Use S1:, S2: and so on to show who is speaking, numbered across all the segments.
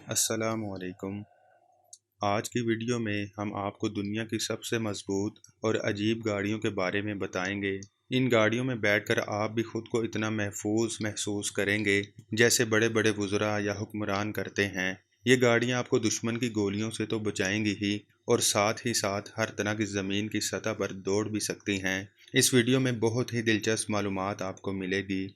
S1: अस्सलामुअलैकुम। आज की वीडियो में हम आपको दुनिया की सबसे मजबूत और अजीब गाड़ियों के बारे में बताएंगे। इन गाड़ियों में बैठकर आप भी खुद को इतना महफूज महसूस करेंगे जैसे बड़े बड़े वुज़रा या हुक्मरान करते हैं। ये गाड़ियां आपको दुश्मन की गोलियों से तो बचाएंगी ही, और साथ ही साथ हर तरह की ज़मीन की सतह पर दौड़ भी सकती हैं। इस वीडियो में बहुत ही दिलचस्प मालूमात आपको मिलेगी।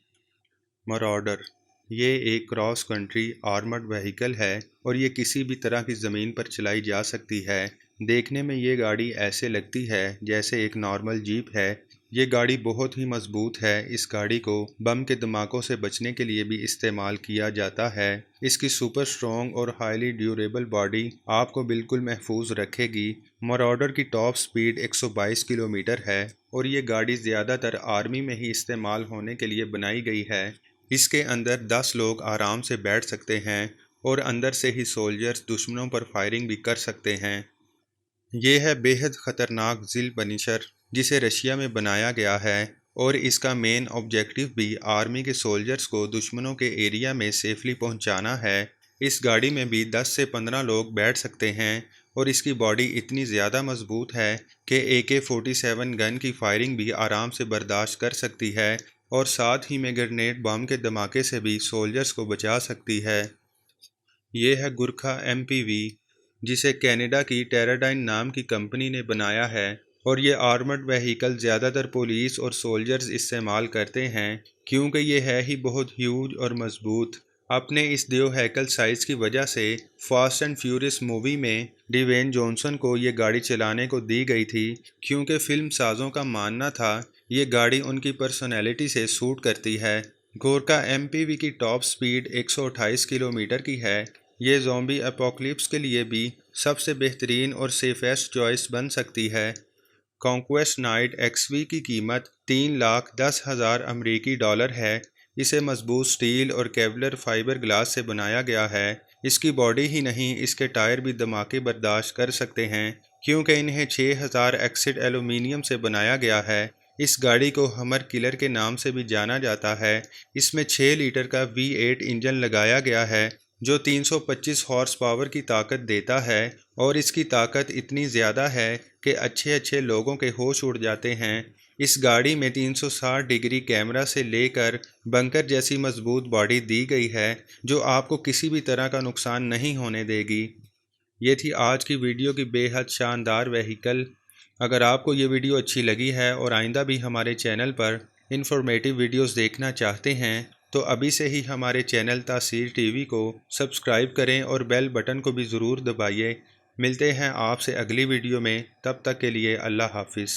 S1: मराडर ये एक क्रॉस कंट्री आर्मर्ड व्हीकल है और ये किसी भी तरह की ज़मीन पर चलाई जा सकती है। देखने में ये गाड़ी ऐसे लगती है जैसे एक नॉर्मल जीप है। ये गाड़ी बहुत ही मजबूत है। इस गाड़ी को बम के धमाकों से बचने के लिए भी इस्तेमाल किया जाता है। इसकी सुपर स्ट्रॉन्ग और हाईली ड्यूरेबल बॉडी आपको बिल्कुल महफूज रखेगी। मराडर की टॉप स्पीड 122 किलोमीटर है और ये गाड़ी ज़्यादातर आर्मी में ही इस्तेमाल होने के लिए बनाई गई है। इसके अंदर 10 लोग आराम से बैठ सकते हैं और अंदर से ही सोल्जर्स दुश्मनों पर फायरिंग भी कर सकते हैं। ये है बेहद ख़तरनाक जिल पनिशर, जिसे रशिया में बनाया गया है और इसका मेन ऑब्जेक्टिव भी आर्मी के सोल्जर्स को दुश्मनों के एरिया में सेफली पहुंचाना है। इस गाड़ी में भी 10 से 15 लोग बैठ सकते हैं और इसकी बॉडी इतनी ज़्यादा मजबूत है कि AK-47 गन की फायरिंग भी आराम से बर्दाश्त कर सकती है और साथ ही में ग्रेनेड बम के धमाके से भी सोल्जर्स को बचा सकती है। ये है गुरखा MPV, जिसे कनाडा की टेराडाइन नाम की कंपनी ने बनाया है और ये आर्मर्ड व्हीकल ज़्यादातर पुलिस और सोल्जर्स इस्तेमाल करते हैं क्योंकि ये है ही बहुत ह्यूज और मजबूत। अपने इस हैकल साइज़ की वजह से फास्ट एंड फ्यूरियस मूवी में डिवेन जॉनसन को ये गाड़ी चलाने को दी गई थी, क्योंकि फिल्म साजों का मानना था ये गाड़ी उनकी पर्सनैलिटी से सूट करती है। गोरका MPV की टॉप स्पीड 128 किलोमीटर की है। ये ज़ॉम्बी अपोकलिप्स के लिए भी सबसे बेहतरीन और सेफेस्ट चॉइस बन सकती है। कॉन्क्वेस्ट नाइट XV की कीमत 3,10,000 अमरीकी डॉलर है। इसे मजबूत स्टील और केवलर फाइबर ग्लास से बनाया गया है। इसकी बॉडी ही नहीं, इसके टायर भी धमाके बर्दाश्त कर सकते हैं क्योंकि इन्हें 6,000 एक्सिड एल्यूमीनियम से बनाया गया है। इस गाड़ी को हमर किलर के नाम से भी जाना जाता है। इसमें 6 लीटर का V8 इंजन लगाया गया है जो 325 हॉर्स पावर की ताकत देता है, और इसकी ताकत इतनी ज़्यादा है कि अच्छे अच्छे लोगों के होश उड़ जाते हैं। इस गाड़ी में 360 डिग्री कैमरा से लेकर बंकर जैसी मजबूत बॉडी दी गई है जो आपको किसी भी तरह का नुकसान नहीं होने देगी। ये थी आज की वीडियो की बेहद शानदार वहीकल। अगर आपको ये वीडियो अच्छी लगी है और आइंदा भी हमारे चैनल पर इंफॉर्मेटिव वीडियोस देखना चाहते हैं तो अभी से ही हमारे चैनल तासीर टीवी को सब्सक्राइब करें और बेल बटन को भी ज़रूर दबाइए। मिलते हैं आपसे अगली वीडियो में, तब तक के लिए अल्लाह हाफिज़।